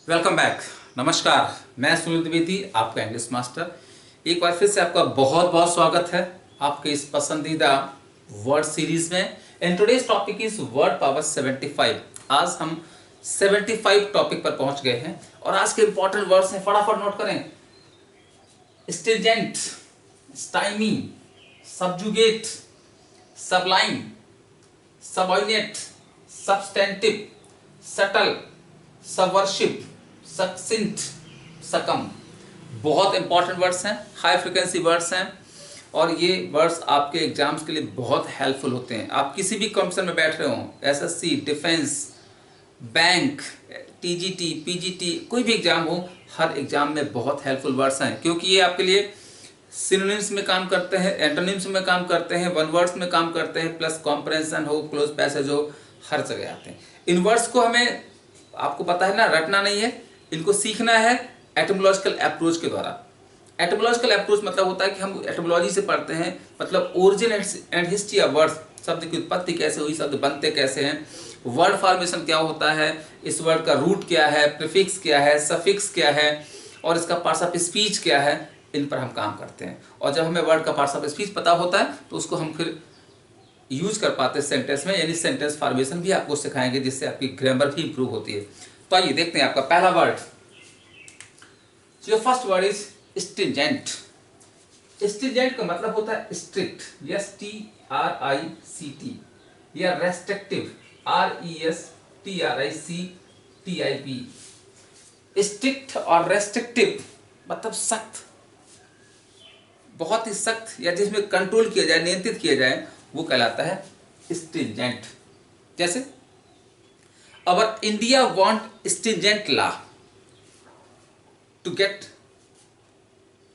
Welcome back. नमस्कार, मैं सुनील द्विवेदी, आपका इंग्लिश मास्टर। एक बार फिर से आपका बहुत बहुत स्वागत है आपके इस पसंदीदा वर्ड सीरीज में। And today's topic is word power 75। आज हम 75 टॉपिक पर पहुंच गए हैं और आज के इंपॉर्टेंट वर्ड्स हैं, फटाफट नोट करें। Stringent, stymie, subjugate, sublime, subordinate, substantive, subtle, सबवर्शिप, सक्सिंट, सकम। बहुत इंपॉर्टेंट वर्ड्स हैं, हाई फ्रिक्वेंसी वर्ड्स हैं और ये वर्ड्स आपके एग्जाम्स के लिए बहुत हेल्पफुल होते हैं। आप किसी भी कंपटीशन में बैठ रहे हो, SSC, defence, bank, TGT, PGT, कोई भी एग्जाम हो, हर एग्जाम में बहुत हेल्पफुल वर्ड्स हैं क्योंकि ये आपके लिए सिनोनिम्स में काम करते हैं, एंटोनिम्स में काम करते हैं, वन वर्ड्स में काम करते हैं, प्लस कॉम्प्रहेंशन हो, क्लोज पैसेज हो, हर जगह आते हैं। इन वर्ड्स को हमें, आपको पता है ना, रटना नहीं है, इनको सीखना है एटिमोलॉजिकल अप्रोच के द्वारा। एटिमोलॉजिकल अप्रोच मतलब होता है कि हम एटिमोलॉजी से पढ़ते हैं, मतलब origin and history of words, शब्द की उत्पत्ति कैसे हुई, शब्द बनते कैसे हैं, वर्ड फॉर्मेशन क्या होता है, इस वर्ड का रूट क्या है, प्रीफिक्स क्या है, सफिक्स क्या है और इसका पार्ट्स ऑफ स्पीच क्या है, इन पर हम काम करते हैं। और जब हमें वर्ड का पार्ट्स ऑफ स्पीच पता होता है तो उसको हम फिर यूज कर पाते हैं सेंटेंस में, यानी सेंटेंस फॉर्मेशन भी आपको सिखाएंगे जिससे आपकी ग्रामर भी इंप्रूव होती है। तो आइए देखते हैं आपका पहला वर्ड। जो first word is stringent. Stringent का मतलब होता है स्ट्रिक्ट, STRICT, या रेस्ट्रिक्टिव, RESTRICTIV। स्ट्रिक्ट और रेस्ट्रिक्टिव मतलब सख्त, बहुत ही सख्त, या जिसमें कंट्रोल किया जाए, नियंत्रित किया जाए, वो कहलाता है स्ट्रिंजेंट। जैसे our India want stringent law to get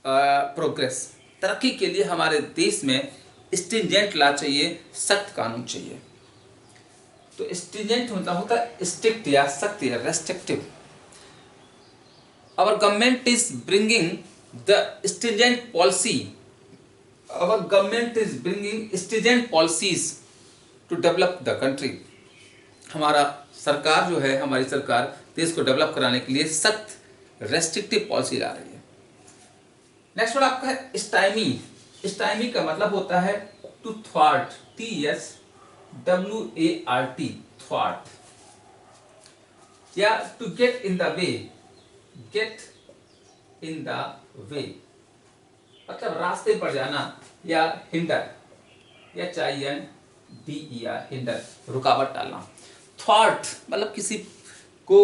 progress. तरक्की के लिए हमारे देश में स्ट्रिंजेंट लॉ चाहिए, सख्त कानून चाहिए। तो स्ट्रिंजेंट मतलब होता है स्ट्रिक्ट या सख्त या restrictive. Our government is bringing the stringent policy. Our government is bringing stringent policies to develop the country. हमारा सरकार जो है, हमारी सरकार देश को डेवलप कराने के लिए सख्त रेस्ट्रिक्टिव पॉलिसी ला रही है। नेक्स्ट वर्ड आपका है स्टाइमी। स्टाइमी का मतलब होता है टू थ्वार्ट, TSWART, थ्वार्ट, या to get in the way, get in the way मतलब रास्ते पर जाना, या हिंडर, HINDER, हिंडर, रुकावट डालना। थॉट मतलब किसी को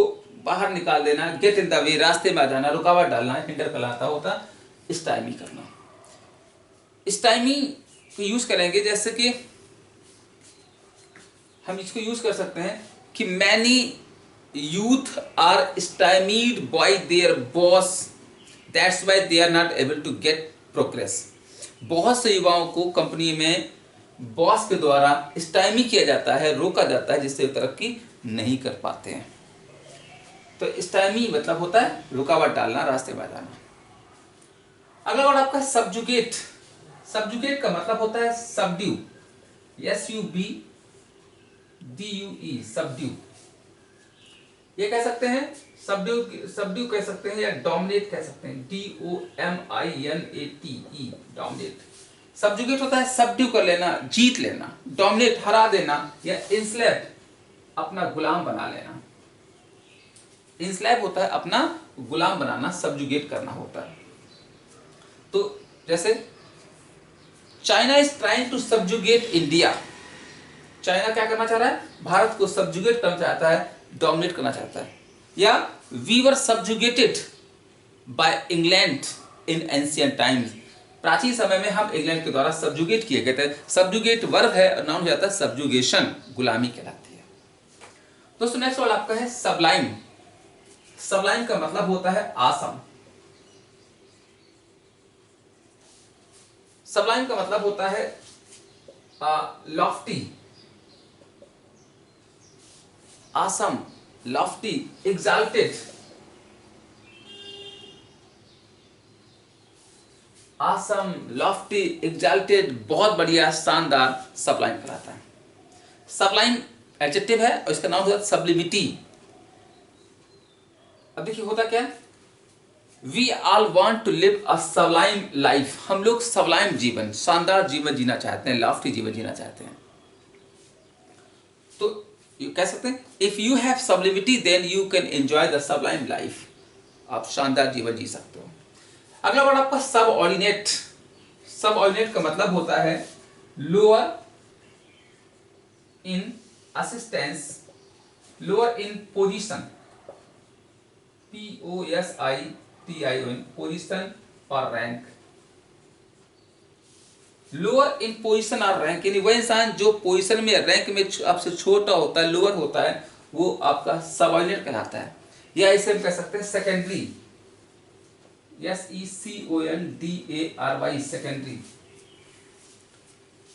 बाहर निकाल देना, गेट इन द वे रास्ते में आ जाना, रुकावट डालना, हिंडर कहलाता होता स्टाइमी करना। स्टाइमी को यूज करेंगे, जैसे कि हम इसको यूज कर सकते हैं कि many youth are stymied by their boss, that's why they are not able to get progress। बहुत से युवाओं को कंपनी में बॉस के द्वारा स्टाइमी किया जाता है, रोका जाता है, जिससे तरक्की नहीं कर पाते हैं। तो स्टाइमी मतलब होता है रुकावट डालना, रास्ते में जाना। अगला वर्ड आपका सबजुगेट। सबजुगेट का मतलब होता है सबड्यू, SUBDUE, सबड्यू। ये कह सकते हैं सबड्यू कह सकते हैं, या डोमिनेट कह सकते हैं, DOMINATE, डोमिनेट। सबजुगेट होता है सबड्यू कर लेना, जीत लेना, डोमिनेट हरा देना, या इंस्लेव अपना गुलाम बना लेना। इंस्लेव होता है अपना गुलाम बनाना, सबजुगेट करना होता है। तो जैसे China is trying to subjugate India. China क्या करना चाह रहा है? भारत को सबजुगेट करना चाहता है, डोमिनेट करना चाहता है। या we were subjugated by England in ancient times. प्राचीन समय में हम इंग्लैंड के द्वारा सबजुगेट किए गए थे। सबजुगेट वर्ब है और नाउन हो जाता है सबजुगेशन, गुलामी कहलाती है। दोस्तों नेक्स्ट वर्ड आपका है सबलाइन। सबलाइन का मतलब होता है आसम। सबलाइन का मतलब होता है lofty, awesome, lofty, exalted. Awesome, lofty, exalted, बहुत बढ़िया, शानदार, सबलाइन कहलाता है। सबलाइन एडजेक्टिव है और इसका नाम होता है सब्लिमिटी। अब देखिए होता क्या है, we all want to live a sublime life, हम लोग सबलाइम जीवन, शानदार जीवन जीना चाहते हैं, लॉफ्टी जीवन जीना चाहते हैं। तो ये कह सकते हैं if you have sublimity then you can enjoy the sublime life, आप शानदार जीवन जी सकते हो। अगला वर्ड आपका सब ऑर्डिनेट। सब ऑर्डिनेट का मतलब होता है lower in assistance, lower in position, POSITION, position और रैंक। लोअर इन पोजीशन और रैंक यानी वह इंसान जो पोजीशन में रैंक में आपसे छोटा होता है, लोअर होता है, वो आपका सबऑर्डिनेट कहलाता है। या इसे हम कह सकते हैं सेकेंडरी, SECONDARY, सेकेंडरी।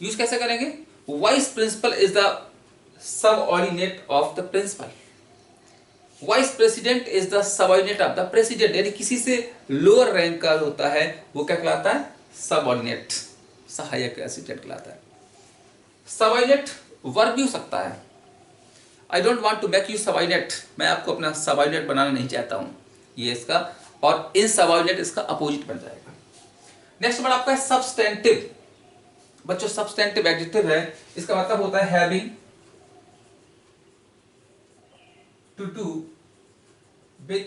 यूज कैसे करेंगे, vice principal is the subordinate of the principal, vice president is the subordinate of the president, यानी किसी से लोअर रैंक का होता है वो क्या कहलाता है, सबऑर्डिनेट, सहायक असिस्टेंट कहलाता है। सबऑर्डिनेट वर्ब भी हो सकता है, I don't want to make you subordinate, मैं आपको अपना सबऑर्डिनेट बनाना नहीं चाहता हूं, ये इसका, और इन सबऑर्डिनेट इसका अपोजिट बन जाएगा। नेक्स्ट वर्ड आपका है सब्सटेंटिव। बच्चों सब्सटेंटिव एडजेक्टिव है, इसका मतलब होता है having to do with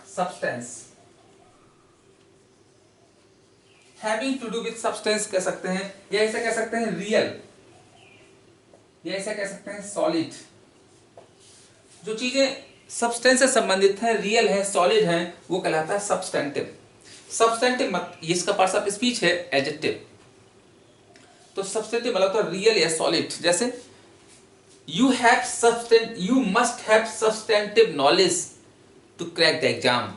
substance, having to do with substance कह सकते हैं, या ऐसा कह सकते हैं रियल, या ऐसा कह सकते हैं सॉलिड। जो चीजें सब्सटेंस से संबंधित है, रियल है, सॉलिड है, वो कहलाता है सब्सटेंटिव। सब्सटेंटिव मत इसका पार्ट्स ऑफ स्पीच है एडजेक्टिव। तो सब्सटेंटिव मतलब तो रियल या सॉलिड, जैसे you must have substantive knowledge to crack the exam,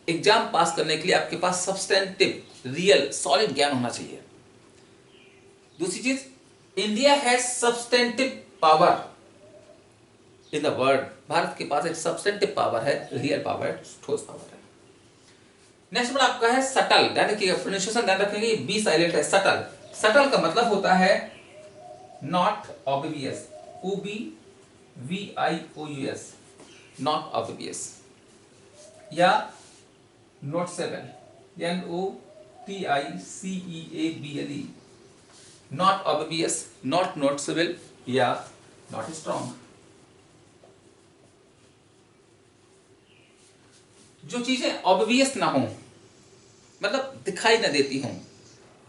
exam pass करने के लिए आपके पास सब्सटेंटिव, रियल, सॉलिड ज्ञान होना चाहिए। दूसरी चीज, India has substantive power in the world, Bharat के पास एक सब्सटेंटिव पावर है, रियल पावर है, ठोस पावर है। नेक्स्ट वर्ड आपका है सटल, ध्यान रखिएगा, प्रोनाउंसिएशन ध्यान रखेंगे, बी साइलेंट है, सटल। सटल का मतलब होता है not obvious, OBVIOUS, not obvious, या noticeable, NOTICEABLE, not obvious, not noticeable, या नॉट स्ट्रॉन्ग। जो चीजें ऑब्वियस ना हो, मतलब दिखाई ना देती हों,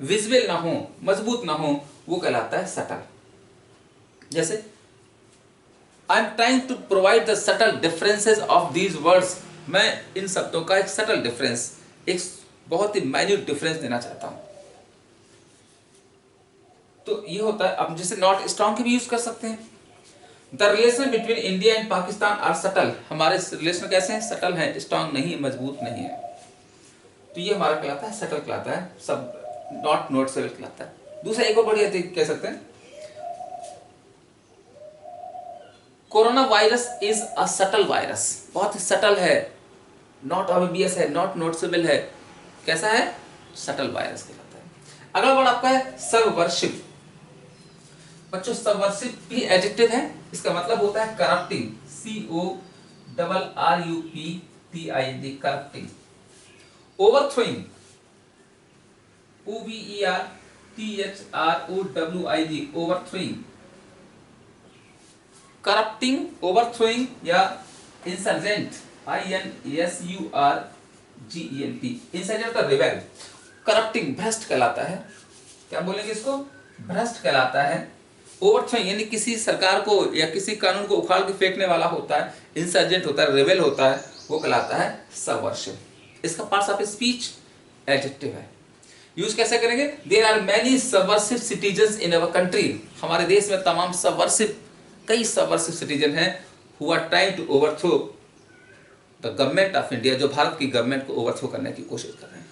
विजुअल ना हो, मजबूत ना हो, वो कहलाता है सटल। जैसे I am trying to provide the subtle differences of these words, मैं इन शब्दों का एक सटल डिफरेंस, एक बहुत ही माइन्यूट डिफरेंस देना चाहता हूं। तो ये होता है, अब जैसे नॉट स्ट्रॉन्ग के भी यूज कर सकते हैं। The relation between India and Pakistan are subtle, हमारे रिलेशन कैसे हैं, सटल हैं, स्ट्रॉन्ग नहीं, मजबूत नहीं है। तो ये हमारा कहलाता है सटल कहलाता है, सब नॉट नोटिसेबल कहलाता है। दूसरा एक और बढ़िया कह सकते हैं, corona virus is a subtle virus, बहुत ही सटल है, नॉट ऑब्वियस है, नॉट नोटिसेबल है, कैसा है, सटल वायरस कहलाता है। अगला वर्ड आपका है सबवर्शिप। बच्चों सबवर्सिव भी एडजेक्टिव है, इसका मतलब होता है corrupting, CORRUPTING, corrupting. ओवरथ्रोइंग, OVERTHROWING, ओवरथ्रोइंग। Corrupting, ओवरथ्रोइंग, या इंसर्जेंट, INSURGENT, इंसर्जेंट का रिबेल। करप्टिंग भ्रष्ट कहलाता है, क्या बोलेंगे इसको, भ्रष्ट कहलाता है। ओवरथ्रोइंग यानी किसी सरकार को या किसी कानून को उखाड़ के फेंकने वाला होता है, इंसर्जेंट होता है, रेबेल होता है, वो कहलाता है सबवर्सिव। इसका पार्ट्स ऑफ स्पीच एडजेक्टिव है। यूज कैसे करेंगे, there are many subversive citizens in our country, हमारे देश में तमाम सबवर्सिव, कई सबवर्सिव सिटीजन हैं, who are trying to overthrow the government of India, जो भारत की गवर्नमेंट को ओवरथ्रो करने की कोशिश कर रहे हैं।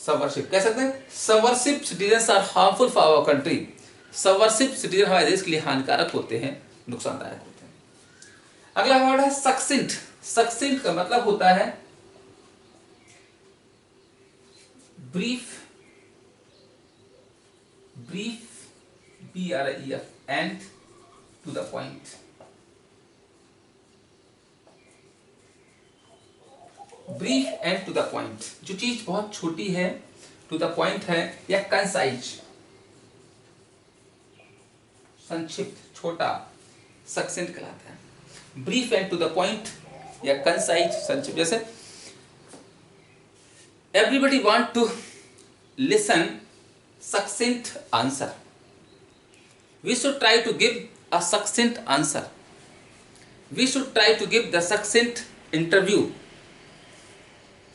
सबवर्सिव कह सकते हैं, subversive citizens are harmful for our country, subversive citizen हमारे देश के लिए हानिकारक होते हैं, नुकसानदायक होते हैं। अगला वर्ड है सक्सेंट। सक्सेंट का मतलब होता है brief, brief, BREF, and to the point. Brief and to the point, जो चीज बहुत छोटी है, टू द पॉइंट है, या कंसाइज, संक्षिप्त, छोटा, सक्सेंट कहलाता है। Brief and to the point या कंसाइज, संक्षिप्त। जैसे everybody want to listen succinct answer. We should try to give a succinct answer. We should try to give the succinct interview.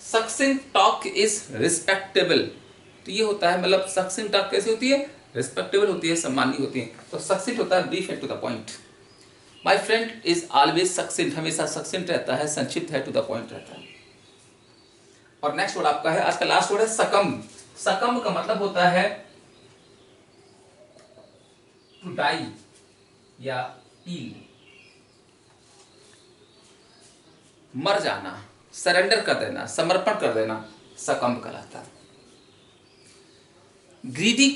Succinct talk is respectable. तो ये होता है, मतलब succinct talk कैसी होती है? Respectable होती है, सम्माननीय होती है। तो succinct होता है brief and to the point. My friend is always succinct, हमेशा succinct रहता है, संक्षिप्त है, to the point रहता है। और नेक्स्ट वर्ड आपका है, आज का लास्ट वर्ड है succumb. Succumb का मतलब होता है टू डाई या ईल, मर जाना, सरेंडर कर देना, समर्पण कर देना, सकम कहलाता है। ग्रीडी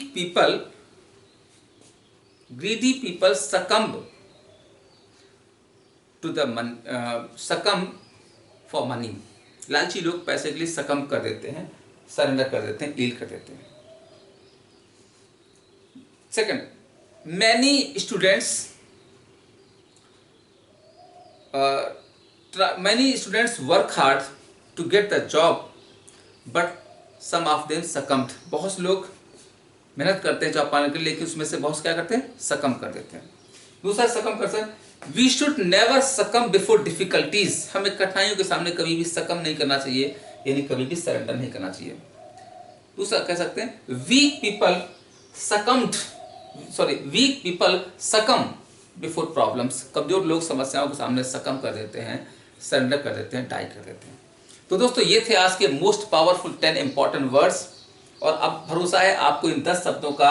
पीपल सकम्ब टू द सकम फॉर मनी। लालची लोग पैसे के लिए सकम कर देते हैं, सरेंडर कर देते हैं, ईल कर देते हैं। Second, many students work hard to get the job but some of them succumbed. बहुत से लोग मेहनत करते हैं जॉब पाने के लिए, लेकिन उसमें से बहुत क्या करते हैं, सकम कर देते हैं। दूसरा सकम कर सकते, we should never succumb before difficulties. हमें कठिनाइयों के सामने कभी भी सकम नहीं करना चाहिए, यानी कभी भी सरेंडर नहीं करना चाहिए। दूसरा कह सकते हैं weak people succumb before problems. कमजोर लोग समस्याओं के सामने सकम कर देते हैं, सरेंडर कर देते हैं, डाई कर देते हैं। तो दोस्तों ये थे आज के मोस्ट पावरफुल 10 इंपॉर्टेंट वर्ड्स। और अब भरोसा है आपको इन 10 शब्दों का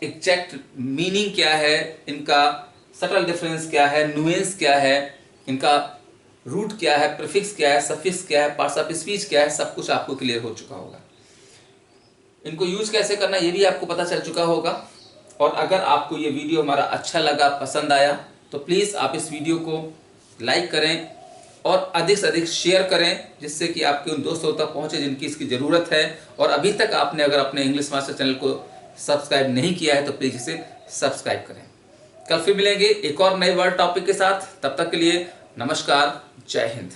एग्जैक्ट मीनिंग क्या है, इनका सटल डिफरेंस क्या है, नुएंस क्या है, इनका रूट क्या है, प्रीफिक्स क्या है, सफिक्स क्या है, पार्ट्स ऑफ स्पीच क्या है, सब कुछ आपको क्लियर हो चुका होगा। इनको यूज कैसे करना ये भी आपको पता चल चुका होगा। और अगर आपको ये वीडियो हमारा अच्छा लगा, पसंद आया, तो प्लीज़ आप इस वीडियो को लाइक करें और अधिक से अधिक शेयर करें, जिससे कि आपके उन दोस्तों तक पहुंचे जिनकी इसकी ज़रूरत है। और अभी तक आपने अगर अपने इंग्लिश मास्टर चैनल को सब्सक्राइब नहीं किया है तो प्लीज़ इसे सब्सक्राइब करें। कल फिर मिलेंगे एक और नए वर्ड टॉपिक के साथ। तब तक के लिए नमस्कार, जय हिंद।